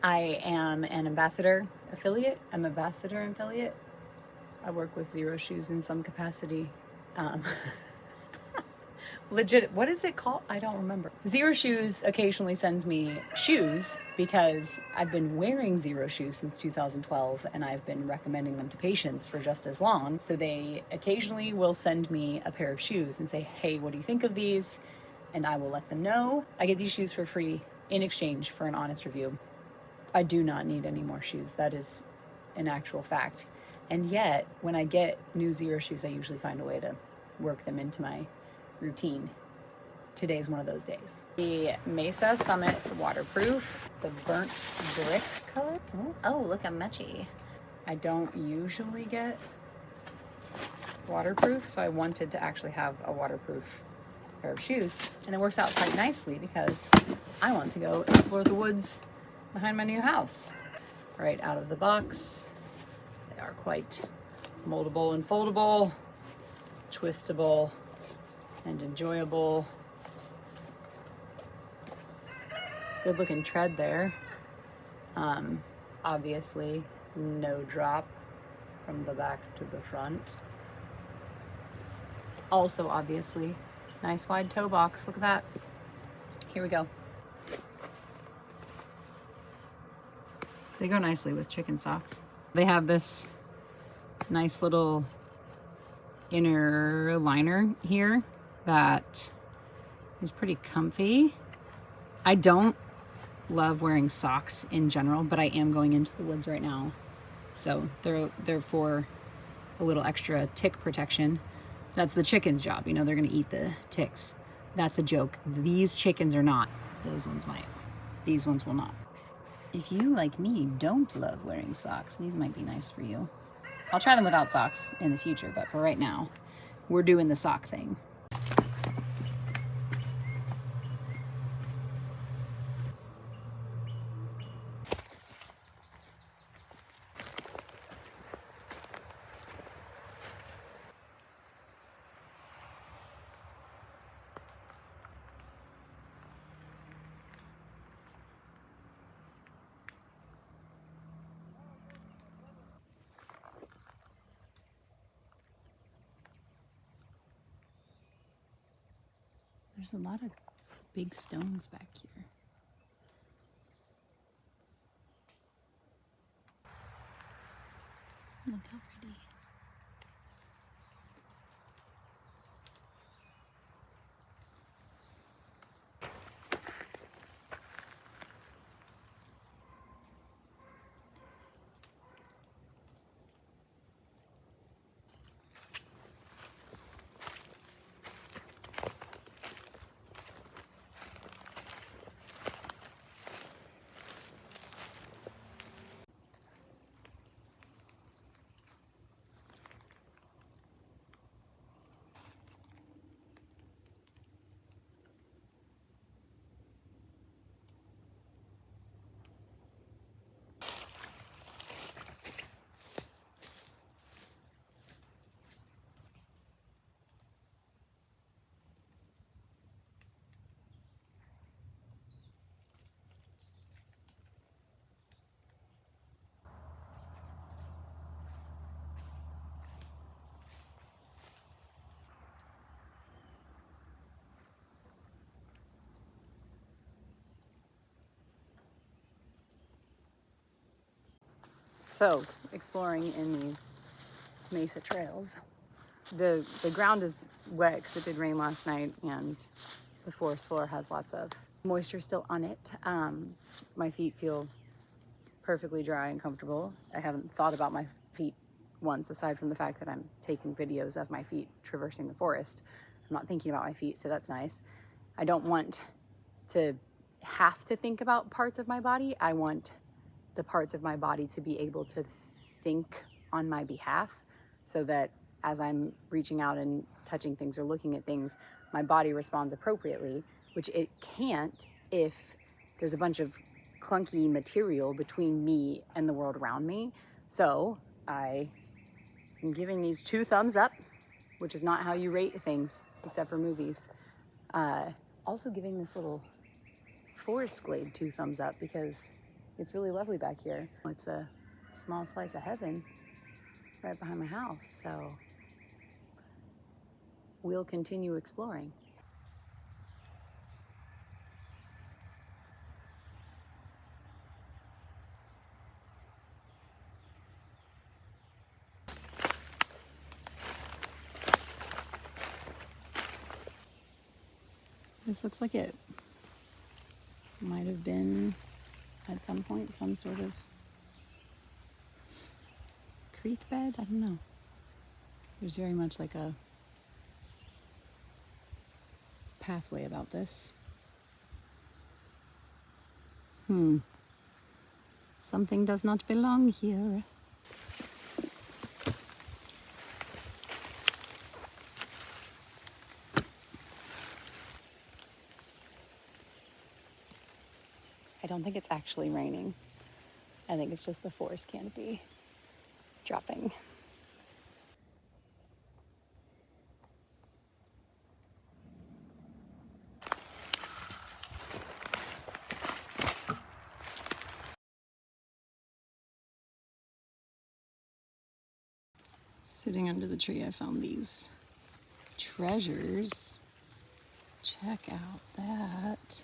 I am an ambassador affiliate. I'm ambassador affiliate. I work with Xero Shoes in some capacity. Um, legit, what is it called? I don't remember. Xero Shoes occasionally sends me shoes because I've been wearing Xero shoes since 2012 and I've been recommending them to patients for just as long. So they occasionally will send me a pair of shoes and say, hey, what do you think of these? And I will let them know. I get these shoes for free in exchange for an honest review. I do not need any more shoes. That is an actual fact. And yet, when I get new Xero shoes, I usually find a way to work them into my routine. Today's one of those days. The Mesa Summit waterproof, the burnt brick color. Oh, look, I'm matchy. I don't usually get waterproof, so I wanted to actually have a waterproof pair of shoes. And it works out quite nicely because I want to go explore the woods behind my new house. Right out of the box. They are quite moldable and foldable, twistable, and enjoyable. Good looking tread there. Obviously, no drop from the back to the front. Also, obviously, nice wide toe box. Look at that. Here we go. They go nicely with chicken socks. They have this nice little inner liner here that is pretty comfy. I don't love wearing socks in general, but I am going into the woods right now. So they're for a little extra tick protection. That's the chicken's job. You know, they're gonna eat the ticks. That's a joke. These chickens are not. Those ones might. These ones will not. If you, like me, don't love wearing socks, these might be nice for you. I'll try them without socks in the future, but for right now, we're doing the sock thing. There's a lot of big stones back here. Look how pretty. So, exploring in these mesa trails. The ground is wet because it did rain last night and the forest floor has lots of moisture still on it. My feet feel perfectly dry and comfortable. I haven't thought about my feet once, aside from the fact that I'm taking videos of my feet traversing the forest. I'm not thinking about my feet, so that's nice. I don't want to have to think about parts of my body. I want the parts of my body to be able to think on my behalf so that as I'm reaching out and touching things or looking at things, my body responds appropriately, which it can't if there's a bunch of clunky material between me and the world around me. So I am giving these 2 thumbs up, which is not how you rate things except for movies. Also giving this little forest glade 2 thumbs up because It's really lovely back here. It's a small slice of heaven right behind my house, so we'll continue exploring. This looks like it might have been at some point some sort of creek bed. I don't know. There's very much like a pathway about this. Something does not belong here. I don't think it's actually raining. I think it's just the forest canopy dropping. Sitting under the tree, I found these treasures. Check out that.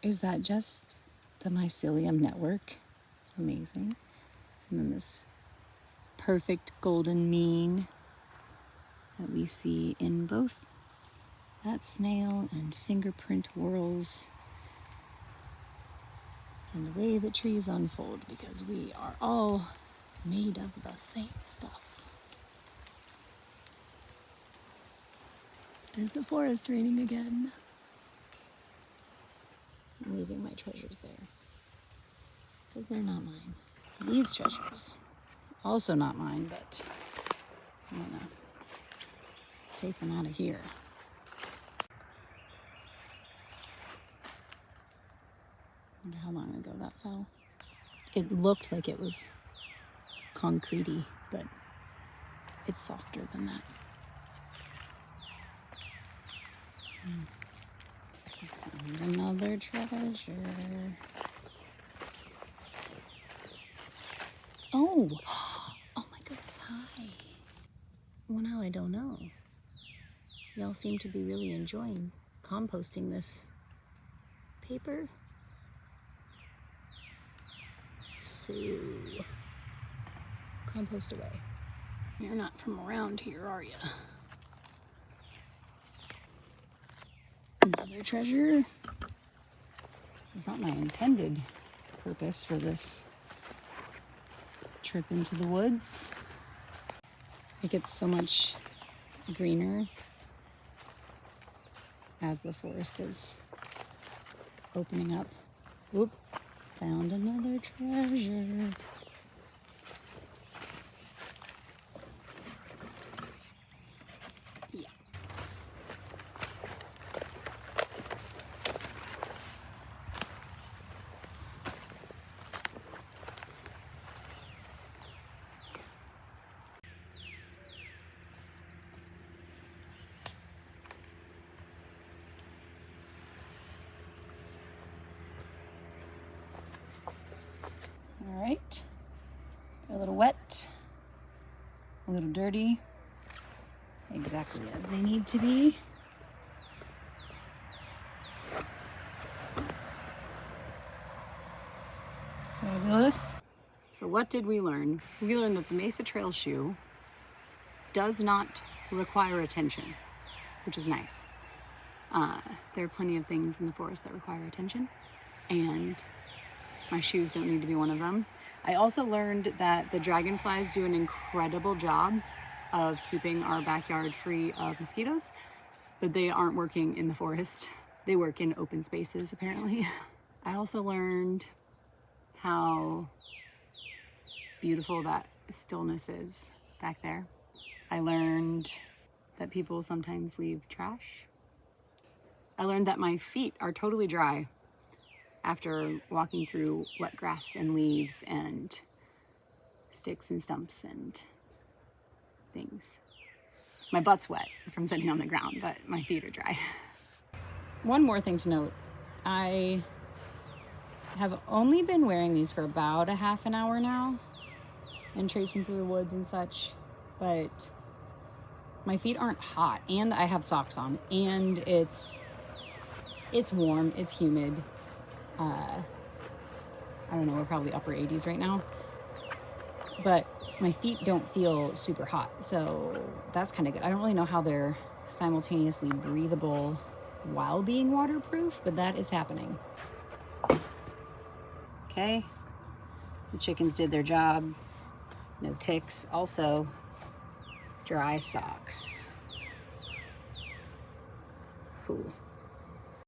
Is that just the mycelium network? It's amazing. And then this perfect golden mean that we see in both that snail and fingerprint whorls. And the way the trees unfold, because we are all made of the same stuff. There's the forest raining again. I'm leaving my treasures there, because they're not mine. These treasures, also not mine, but I'm gonna take them out of here. Wonder how long ago that fell. It looked like it was concretey, but it's softer than that. Found another treasure. Oh my goodness, hi. Well, now I don't know. Y'all seem to be really enjoying composting this paper. So, compost away. You're not from around here, are you? Another treasure. It's not my intended purpose for this trip into the woods. It gets so much greener as the forest is opening up. Oop, found another treasure. Yeah. All right, they're a little wet, a little dirty, exactly as they need to be. Fabulous. So what did we learn? We learned that the Mesa Trail shoe does not require attention, which is nice. There are plenty of things in the forest that require attention, and my shoes don't need to be one of them. I also learned that the dragonflies do an incredible job of keeping our backyard free of mosquitoes, but they aren't working in the forest. They work in open spaces, apparently. I also learned how beautiful that stillness is back there. I learned that people sometimes leave trash. I learned that my feet are totally dry after walking through wet grass and leaves and sticks and stumps and things. My butt's wet from sitting on the ground, but my feet are dry. One more thing to note. I have only been wearing these for about a half an hour now and traipsing through the woods and such, but my feet aren't hot, and I have socks on, and it's warm, it's humid. I don't know, we're probably upper 80s right now, but my feet don't feel super hot, so that's kind of good. I don't really know how they're simultaneously breathable while being waterproof, but that is happening. Okay, the chickens did their job. No ticks. Also, dry socks. Cool.